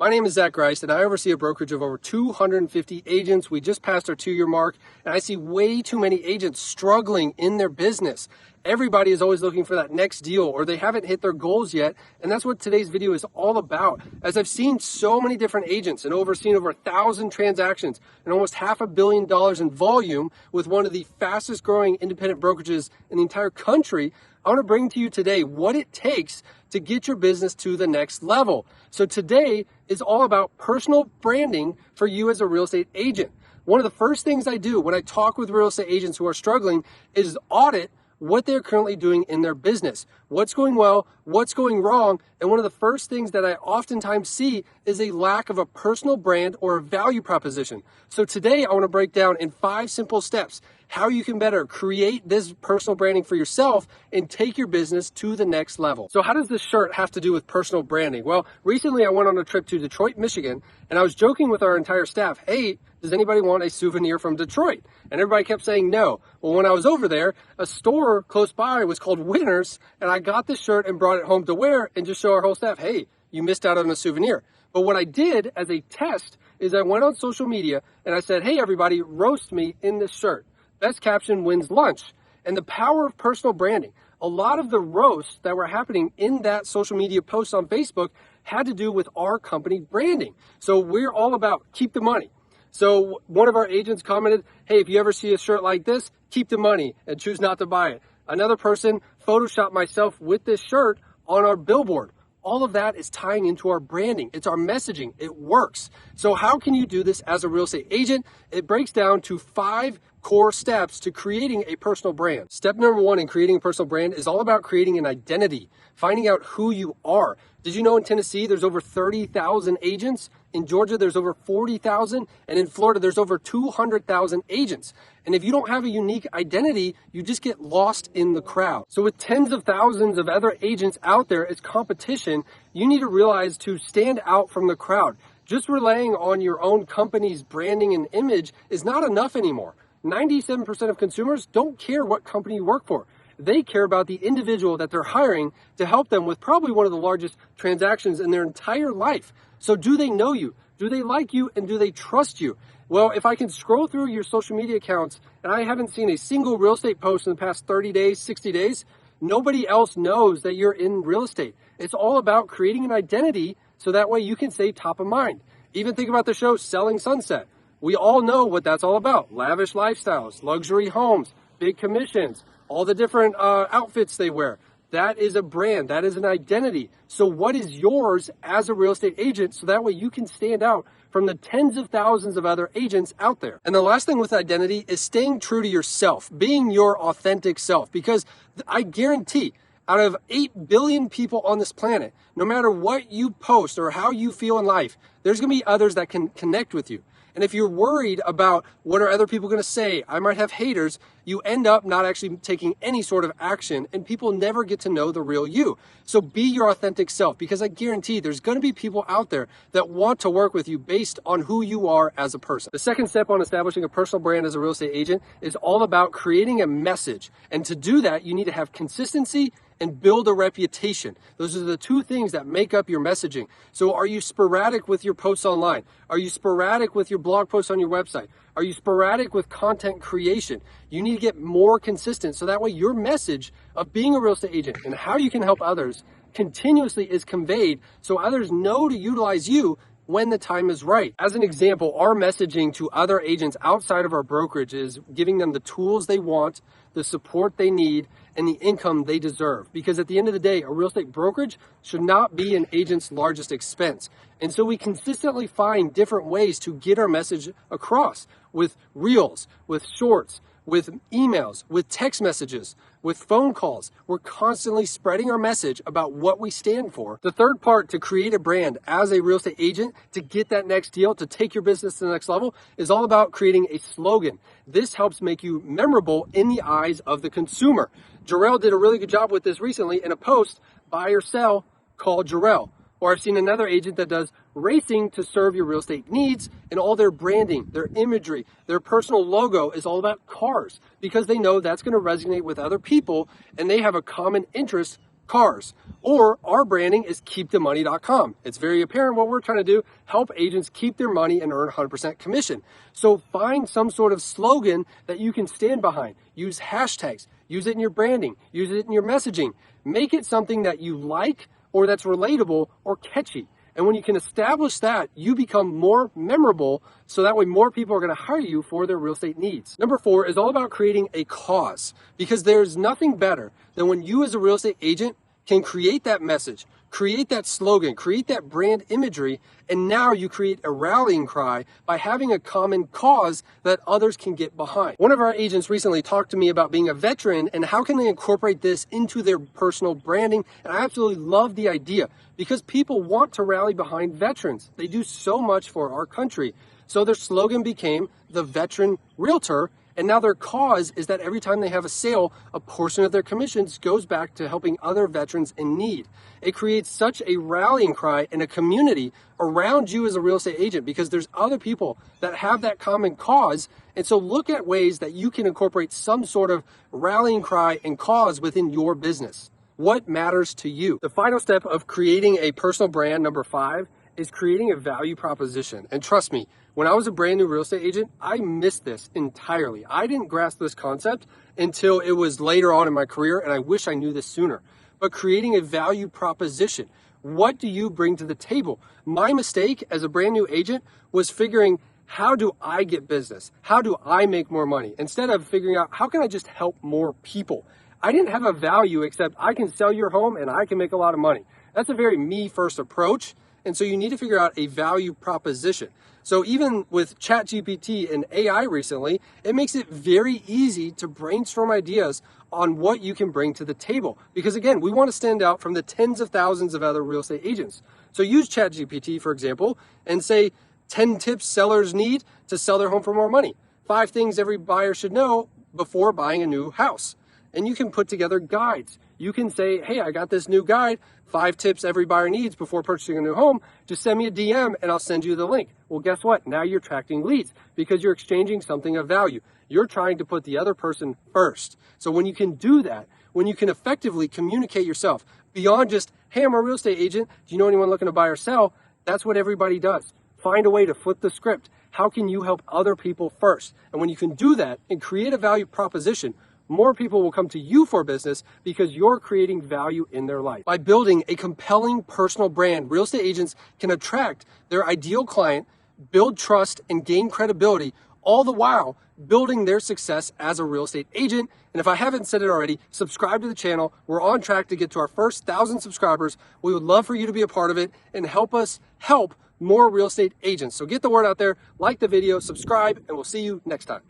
My name is Zach Griest, and I oversee a brokerage of over 250 agents. We just passed our 2-year mark, and I see way too many agents struggling in their business. Everybody is always looking for that next deal, or they haven't hit their goals yet, and that's what today's video is all about. As I've seen so many different agents and overseen over 1,000 transactions and almost $500 million in volume with one of the fastest growing independent brokerages in the entire country, I want to bring to you today what it takes to get your business to the next level. So today is all about personal branding for you as a real estate agent. One of the first things I do when I talk with real estate agents who are struggling is audit what they're currently doing in their business. What's going well, what's going wrong, and one of the first things that I oftentimes see is a lack of a personal brand or a value proposition. So today I want to break down in 5 simple steps how you can better create this personal branding for yourself and take your business to the next level. So how does this shirt have to do with personal branding? Well, recently I went on a trip to Detroit, Michigan, and I was joking with our entire staff, hey, does anybody want a souvenir from Detroit? And everybody kept saying no. Well, when I was over there, a store close by was called Winners, and I got this shirt and brought it home to wear and just show our whole staff, hey, you missed out on a souvenir. But what I did as a test is I went on social media and I said, hey, everybody, roast me in this shirt. Best caption wins lunch. And the power of personal branding. A lot of the roasts that were happening in that social media post on Facebook had to do with our company branding. So we're all about keep the money. So one of our agents commented, hey, if you ever see a shirt like this, keep the money and choose not to buy it. Another person photoshopped myself with this shirt on our billboard. All of that is tying into our branding. It's our messaging. It works. So how can you do this as a real estate agent? It breaks down to 5 core steps to creating a personal brand. Step number 1 in creating a personal brand is all about creating an identity, finding out who you are. Did you know in Tennessee there's over 30,000 agents? In Georgia there's over 40,000, and in Florida there's over 200,000 agents. And if you don't have a unique identity, you just get lost in the crowd. So with tens of thousands of other agents out there as competition, you need to realize to stand out from the crowd. Just relying on your own company's branding and image is not enough anymore. 97% of consumers don't care what company you work for. They care about the individual that they're hiring to help them with probably one of the largest transactions in their entire life. So do they know you? Do they like you? And do they trust you? Well, if I can scroll through your social media accounts and I haven't seen a single real estate post in the past 30 days, 60 days, nobody else knows that you're in real estate. It's all about creating an identity so that way you can stay top of mind. Even think about the show Selling Sunset. We all know what that's all about. Lavish lifestyles, luxury homes, big commissions, all the different outfits they wear. That is a brand. That is an identity. So what is yours as a real estate agent so that way you can stand out from the tens of thousands of other agents out there? And the last thing with identity is staying true to yourself, being your authentic self, because I guarantee out of 8 billion people on this planet, no matter what you post or how you feel in life, there's going to be others that can connect with you. And if you're worried about what are other people going to say, I might have haters, you end up not actually taking any sort of action, and people never get to know the real you. So be your authentic self, because I guarantee there's going to be people out there that want to work with you based on who you are as a person. The second step on establishing a personal brand as a real estate agent is all about creating a message. And to do that, you need to have consistency and build a reputation. Those are the 2 things that make up your messaging. So are you sporadic with your posts online? Are you sporadic with your blog posts on your website? Are you sporadic with content creation? You need to get more consistent so that way your message of being a real estate agent and how you can help others continuously is conveyed so others know to utilize you when the time is right. As an example, our messaging to other agents outside of our brokerage is giving them the tools they want, the support they need, and the income they deserve. Because at the end of the day, a real estate brokerage should not be an agent's largest expense. And so we consistently find different ways to get our message across with reels, with shorts, with emails, with text messages, with phone calls. We're constantly spreading our message about what we stand for. The third part to create a brand as a real estate agent, to get that next deal, to take your business to the next level, is all about creating a slogan. This helps make you memorable in the eyes of the consumer. Jarrell did a really good job with this recently in a post, buy or sell, call Jarrell. Or I've seen another agent that does racing to serve your real estate needs, and all their branding, their imagery, their personal logo is all about cars because they know that's going to resonate with other people and they have a common interest cars. Or our branding is keepthemoney.com. It's very apparent what we're trying to do, help agents keep their money and earn 100% commission. So find some sort of slogan that you can stand behind. Use hashtags, use it in your branding, use it in your messaging. Make it something that you like or that's relatable or catchy. And when you can establish that, you become more memorable, so that way more people are going to hire you for their real estate needs. Number 4 is all about creating a cause, because there's nothing better than when you as a real estate agent can create that message, create that slogan, create that brand imagery, and now you create a rallying cry by having a common cause that others can get behind. One of our agents recently talked to me about being a veteran and how can they incorporate this into their personal branding, and I absolutely love the idea because people want to rally behind veterans. They do so much for our country. So their slogan became the Veteran Realtor. And now their cause is that every time they have a sale, a portion of their commissions goes back to helping other veterans in need. It creates such a rallying cry and a community around you as a real estate agent because there's other people that have that common cause. And so look at ways that you can incorporate some sort of rallying cry and cause within your business. What matters to you? The final step of creating a personal brand, number 5, is creating a value proposition. And trust me, when I was a brand new real estate agent, I missed this entirely. I didn't grasp this concept until it was later on in my career, and I wish I knew this sooner. But creating a value proposition. What do you bring to the table? My mistake as a brand new agent was figuring, how do I get business? How do I make more money? Instead of figuring out, how can I just help more people? I didn't have a value except I can sell your home and I can make a lot of money. That's a very me-first approach. And so you need to figure out a value proposition. So even with ChatGPT and AI recently, it makes it very easy to brainstorm ideas on what you can bring to the table. Because again, we want to stand out from the tens of thousands of other real estate agents. So use ChatGPT, for example, and say 10 tips sellers need to sell their home for more money. 5 things every buyer should know before buying a new house. And you can put together guides. You can say, hey, I got this new guide, 5 tips every buyer needs before purchasing a new home. Just send me a DM and I'll send you the link. Well, guess what? Now you're attracting leads because you're exchanging something of value. You're trying to put the other person first. So when you can do that, when you can effectively communicate yourself beyond just, hey, I'm a real estate agent. Do you know anyone looking to buy or sell? That's what everybody does. Find a way to flip the script. How can you help other people first? And when you can do that and create a value proposition, more people will come to you for business because you're creating value in their life. By building a compelling personal brand, real estate agents can attract their ideal client, build trust, and gain credibility, all the while building their success as a real estate agent. And if I haven't said it already, subscribe to the channel. We're on track to get to our first 1,000 subscribers. We would love for you to be a part of it and help us help more real estate agents. So get the word out there, like the video, subscribe, and we'll see you next time.